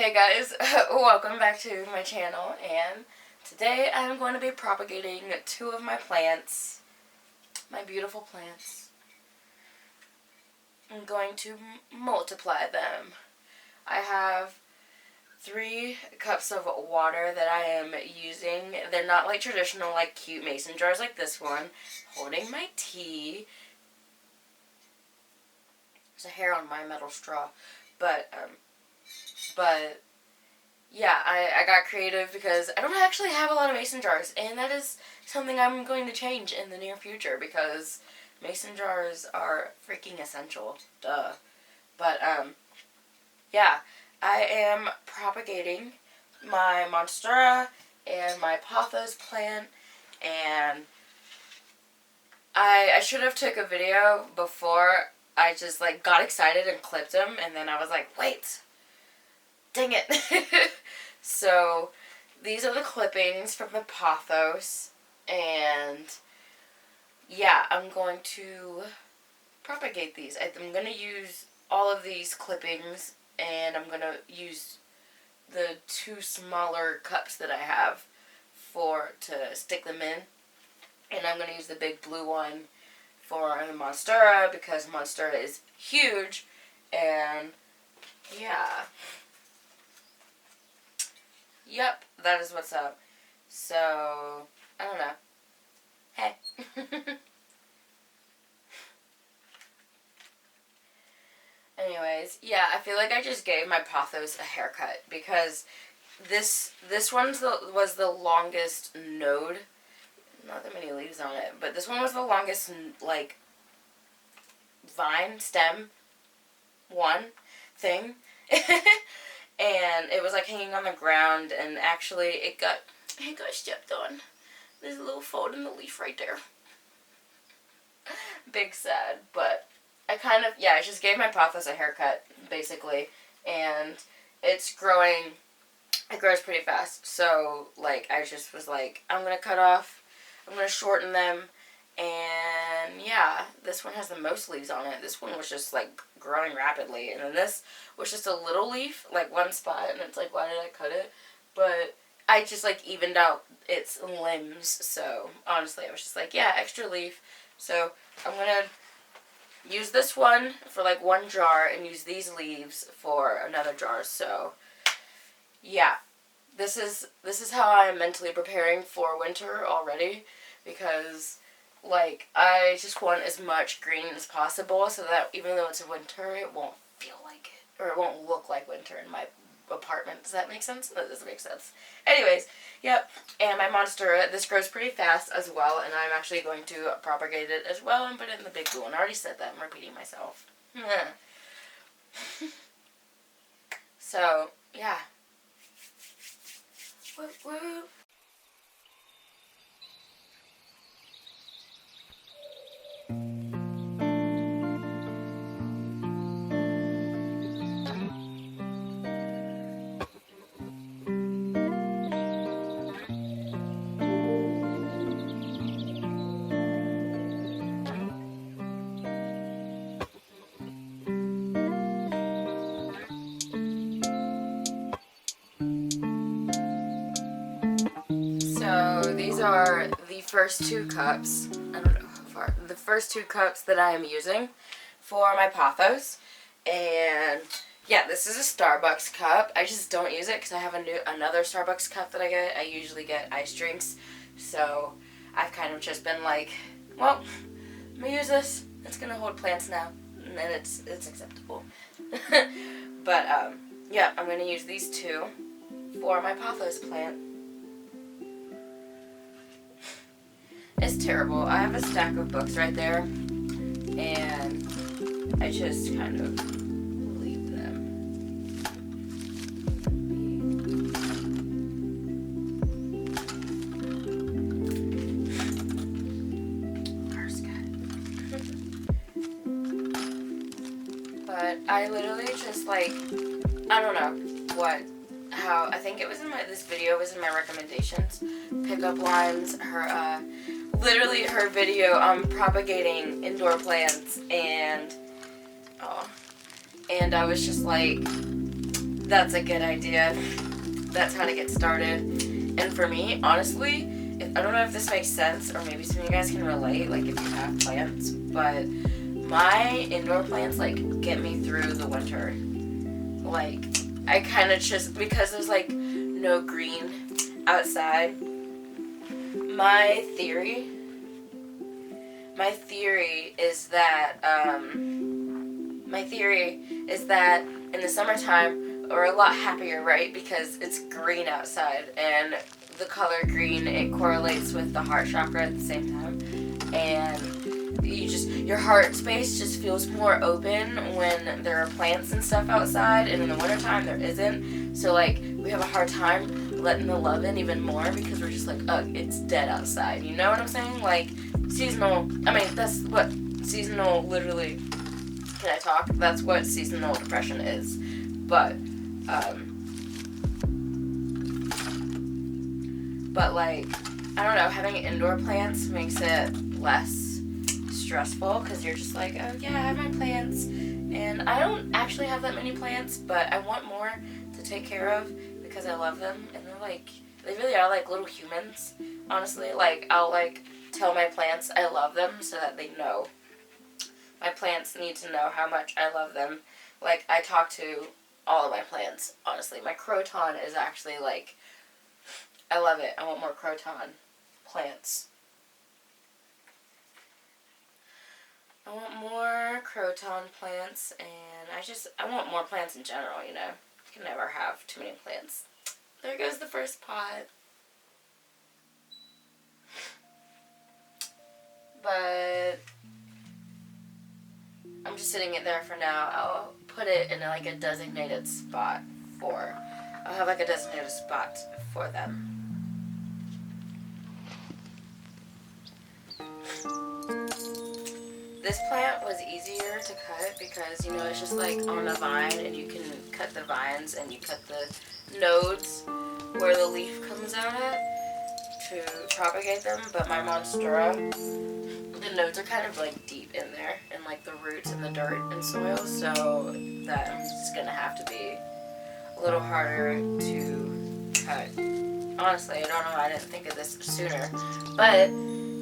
Hey guys, welcome back to my channel, and today I'm going to be propagating two of my plants, my beautiful plants. I'm going to multiply them. I have 3 cups of water that I am using. They're not like traditional, like cute mason jars like this one. Holding my tea. There's a hair on my metal straw, but yeah, I got creative because I don't actually have a lot of mason jars, and that is something I'm going to change in the near future because mason jars are freaking essential. Duh. But, yeah, I am propagating my monstera and my pothos plant, and I should have took a video before I just, like, got excited and clipped them, and then I was like, wait, dang it. So, these are the clippings from the pothos, and yeah, I'm going to propagate these. I'm going to use all of these clippings, and I'm going to use the 2 smaller cups that I have to stick them in, and I'm going to use the big blue one for the monstera because monstera is huge, and yeah. Yep, that is what's up. So, I don't know. Hey. Anyways, yeah, I feel like I just gave my pothos a haircut because this one was the longest node. Not that many leaves on it, but this one was the longest, like, vine, stem, thing. And it was like hanging on the ground, and actually it got stepped on. There's a little fold in the leaf right there. Big sad, but I just gave my pothos a haircut, basically, and it grows pretty fast, so, like, I just was like, I'm gonna shorten them, and yeah, this one has the most leaves on it. This one was just, like, growing rapidly, and then this was just a little leaf, like, one spot, and it's like, why did I cut it? But I just, like, evened out its limbs, so, honestly, I was just like, yeah, extra leaf. So, I'm gonna use this one for, like, 1 jar, and use these leaves for another jar, so, yeah. This is how I'm mentally preparing for winter already, because, like, I just want as much green as possible so that even though it's winter, it won't feel like it, or it won't look like winter in my apartment. Does that make sense? That doesn't make sense. Anyways, yep, and my monstera, this grows pretty fast as well, and I'm actually going to propagate it as well and put it in the big blue one. I already said that. I'm repeating myself. So, yeah. Woo woo. So these are the first 2 cups. I don't know how far. The first 2 cups that I am using for my pothos, and yeah, this is a Starbucks cup. I just don't use it because I have another Starbucks cup that I get. I usually get iced drinks, so I've kind of just been like, well, I'm gonna use this. It's gonna hold plants now, and then it's acceptable. But yeah, I'm gonna use these 2 for my pothos plant. It's terrible. I have a stack of books right there, and I just kind of leave them. But I literally just, like, I don't know how, I think it was this video was in my recommendations, pickup lines, literally her video on propagating indoor plants, and I was just like, That's a good idea. That's how to get started. And for me, honestly, I don't know if this makes sense, or maybe some of you guys can relate, like if you have plants, but my indoor plants, like, get me through the winter. Like, I kind of just, because there's, like, no green outside, my theory is that, in the summertime, we're a lot happier, right? Because it's green outside, and the color green, it correlates with the heart chakra at the same time, and your heart space just feels more open when there are plants and stuff outside, and in the wintertime there isn't. So like we have a hard time letting the love in even more because we're just like, ugh, it's dead outside. You know what I'm saying? Like seasonal. I mean, that's what seasonal literally. Can I talk? That's what seasonal depression is. But like, I don't know, having indoor plants makes it less stressful because you're just like, oh yeah, I have my plants, and I don't actually have that many plants, but I want more to take care of because I love them, and they really are like little humans, honestly. Like, I'll like tell my plants I love them so that they know. My plants need to know how much I love them. Like, I talk to all of my plants, honestly. My croton is actually like, I love it. I want more croton plants. I want more croton plants, and I want more plants in general, you know. You can never have too many plants. There goes the first pot. But I'm just sitting it there for now. I'll put it in like a designated spot I'll have like a designated spot for them. This plant was easier to cut because, you know, it's just like on a vine, and you can cut the vines and you cut the nodes where the leaf comes out at to propagate them. But my monstera, the nodes are kind of like deep in there, and like the roots in the dirt and soil, so that I'm just gonna have to be a little harder to cut. Honestly, I don't know, I didn't think of this sooner, but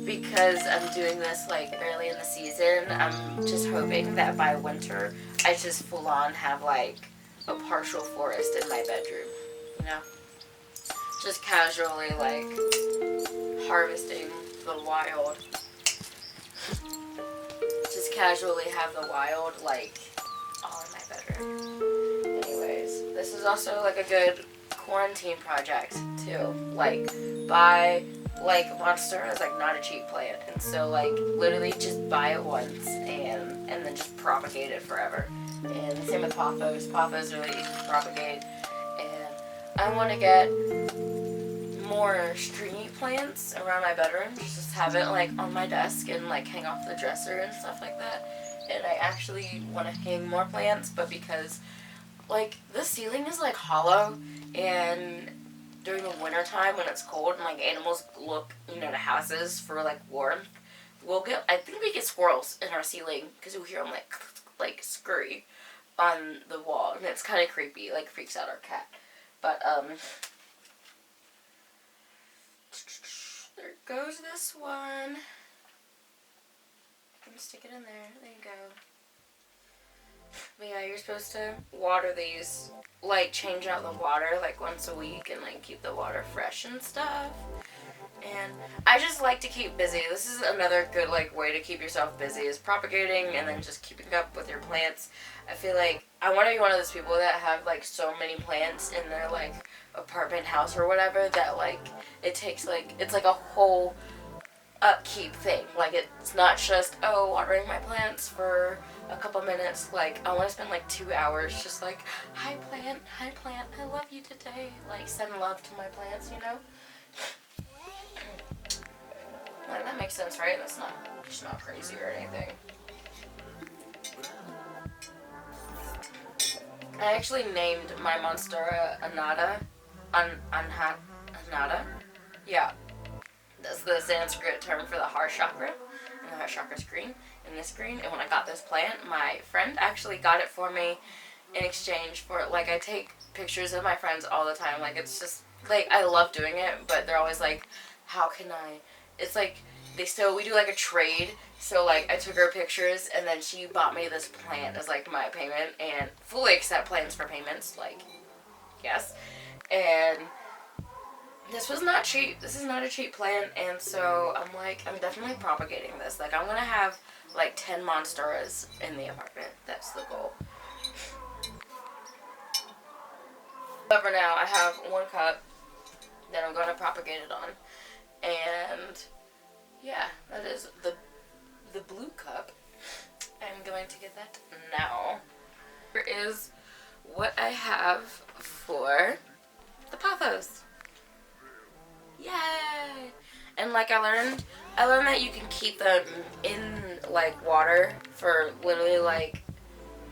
because I'm doing this like early in the season, I'm just hoping that by winter I just full on have like a partial forest in my bedroom, you know? Just casually like harvesting the wild. Just casually have the wild like all in my bedroom. Anyways, this is also like a good quarantine project too. Like, buy, like, Monstera is like not a cheap plant, and so like literally just buy it once and then just propagate it forever. And the same with pothos. Pothos are really easy to propagate, and I want to get more stringy plants around my bedroom. Just have it like on my desk and like hang off the dresser and stuff like that. And I actually want to hang more plants, but because like the ceiling is like hollow, and during the winter time when it's cold and like animals look, you know, to houses for like warmth, I think we get squirrels in our ceiling because we hear them like scurry on the wall, and it's kind of creepy, like freaks out our cat. But there goes this one. I'm gonna stick it in there. There you go. But yeah, you're supposed to water these, like change out the water like once a week and like keep the water fresh and stuff. And I just like to keep busy. This is another good like way to keep yourself busy, is propagating and then just keeping up with your plants. I feel like I want to be one of those people that have like so many plants in their like apartment house or whatever that like it takes like, it's like a whole upkeep thing. Like, it's not just, oh, watering my plants for a couple minutes. Like, I want to spend like 2 hours just like, hi plant, I love you today. Like, send love to my plants, you know? Like, that makes sense, right? That's not crazy or anything. I actually named my monstera Anada. Anada? Yeah. That's the Sanskrit term for the heart chakra. And the heart chakra's green, and this green. And when I got this plant, my friend actually got it for me in exchange for, like, I take pictures of my friends all the time. Like, it's just, like, I love doing it, but they're always like, how can I? It's like, we do, like, a trade. So, like, I took her pictures, and then she bought me this plant as, like, my payment, and fully accept plans for payments, like, yes. And this was not cheap. This is not a cheap plant, and so I'm like, I'm definitely propagating this. Like, I'm gonna have, like, 10 monsteras in the apartment. That's the goal. But for now, I have 1 cup that I'm gonna propagate it on. And, yeah, that is the blue cup. I'm going to get that now. Here is what I have for the pothos. Yay! And like I learned that you can keep them in like water for literally like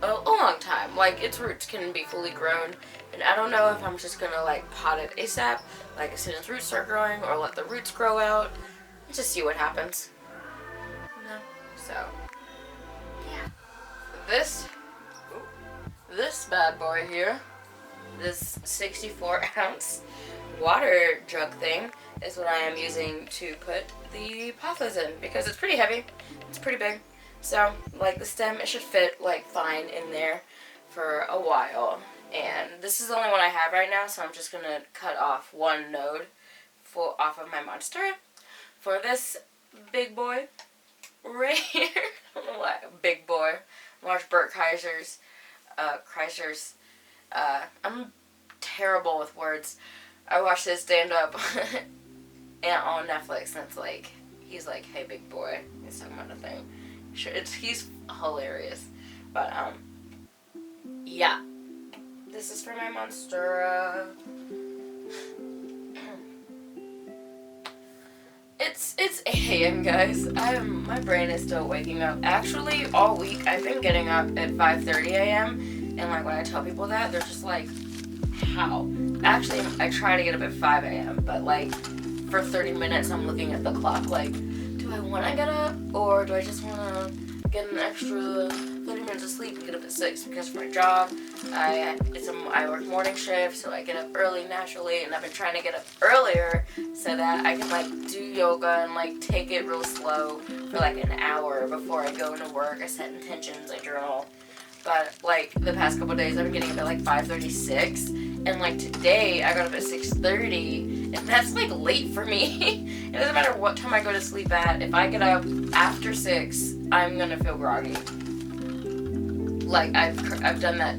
a long time. Like its roots can be fully grown, and I don't know if I'm just gonna like pot it ASAP, like as soon as roots start growing, or let the roots grow out and just see what happens. No, so yeah, this bad boy here, this 64-ounce water jug thing is what I am using to put the pothos in, because it's pretty heavy, it's pretty big, so like the stem, it should fit like fine in there for a while. And this is the only one I have right now, so I'm just gonna cut off 1 node off of my monstera for this big boy right here. I don't know why, big boy, large Bert Kreischer's. I'm terrible with words. I watched this stand-up on Netflix, and it's like, he's like, hey, big boy. He's talking about a thing. He's hilarious. But, yeah. This is for my monstera. It's 8 a.m., guys. My brain is still waking up. Actually, all week, I've been getting up at 5:30 a.m., and, like, when I tell people that, they're just like, how? Actually, I try to get up at 5 a.m., but, like, for 30 minutes, I'm looking at the clock, like, do I want to get up, or do I just want to get an extra 30 minutes of sleep and get up at 6? Because for my job, I work morning shift, so I get up early naturally, and I've been trying to get up earlier so that I can, like, do yoga and, like, take it real slow for, like, an hour before I go into work. I set intentions, I journal. But, like, the past couple days, I've been getting up at, like, 5:36, and, like, today, I got up at 6:30, and that's, like, late for me. It doesn't matter what time I go to sleep at. If I get up after 6, I'm gonna feel groggy. Like, I've done that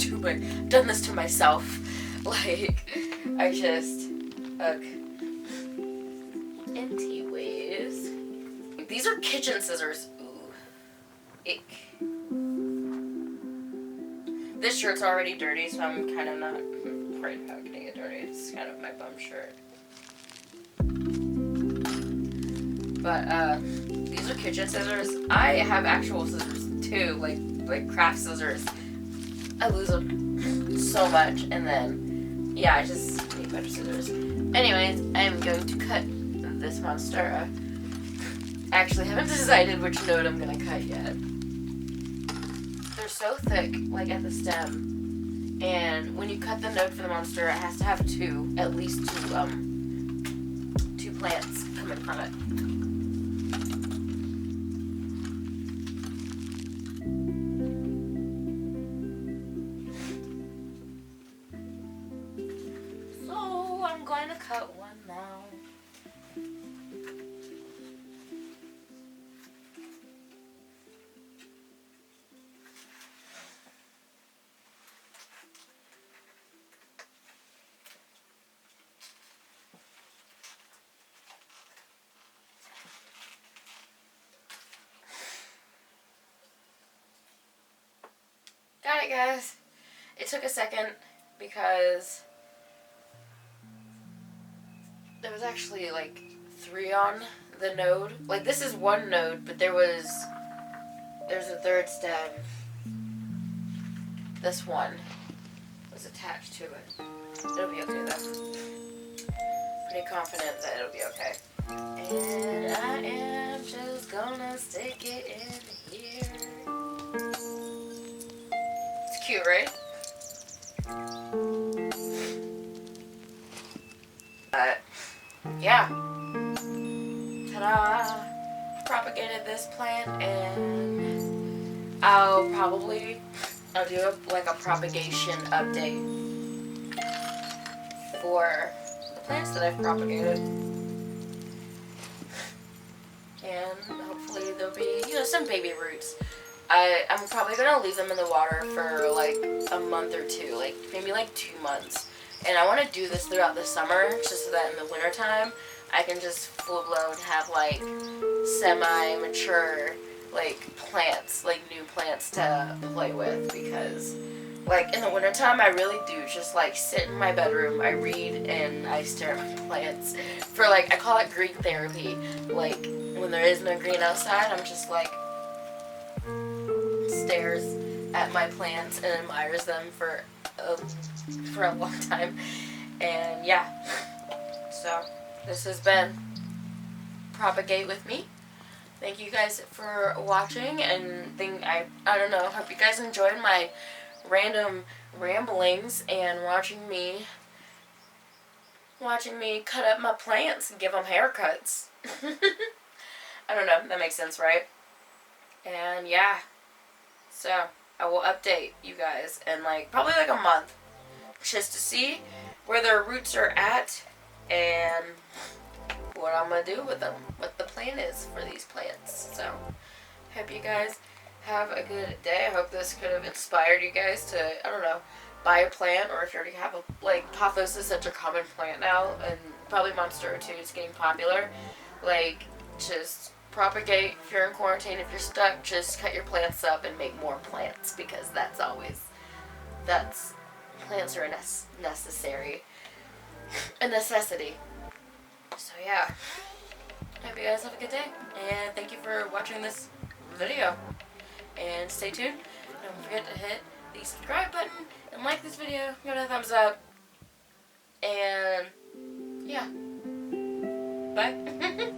done this to myself. Like, I just, anyways. These are kitchen scissors. Ooh. Ick. This shirt's already dirty, so I'm kind of not afraid about getting it dirty. It's kind of my bum shirt. But, these are kitchen scissors. I have actual scissors, too, like craft scissors. I lose them so much, and then, yeah, I just need better scissors. Anyways, I'm going to cut this monstera. Actually, I haven't decided which node I'm going to cut yet. They're so thick, like at the stem, and when you cut the node for the monstera, it has to have at least two plants coming from it. I'm going to cut one now. Got it, guys. It took a second because there was actually like 3 on the node. Like, this is 1 node, but there's a 3rd stem. This one was attached to it. It'll be okay though. Pretty confident that it'll be okay. And I am just gonna stick it in here. It's cute, right? But yeah, ta-da! Propagated this plant, and I'll do a propagation update for the plants that I've propagated, and hopefully there'll be some baby roots. I'm probably gonna leave them in the water for like a month or two, like maybe like 2 months. And I want to do this throughout the summer, just so that in the wintertime I can just full blown have like semi-mature like plants, like new plants to play with. Because like in the wintertime I really do just like sit in my bedroom, I read, and I stare at my plants for like, I call it green therapy. Like when there is no green outside, I'm just like stares at my plants and admires them for a long time. And yeah, so this has been Propagate with me. Thank you guys for watching, and I don't know, hope you guys enjoyed my random ramblings and watching me cut up my plants and give them haircuts. I don't know, that makes sense, right? And yeah, so I will update you guys in like probably like a month, just to see where their roots are at and what I'm gonna do with them, what the plan is for these plants. So hope you guys have a good day. I hope this could have inspired you guys to, I don't know, buy a plant, or if you already have a, like, pothos is such a common plant now, and probably Monstera too, it's getting popular. Like, just propagate. If you're in quarantine, if you're stuck, just cut your plants up and make more plants, because plants are a necessity. So yeah, hope you guys have a good day, and thank you for watching this video, and stay tuned. Don't forget to hit the subscribe button and like this video, give it a thumbs up, and yeah, bye.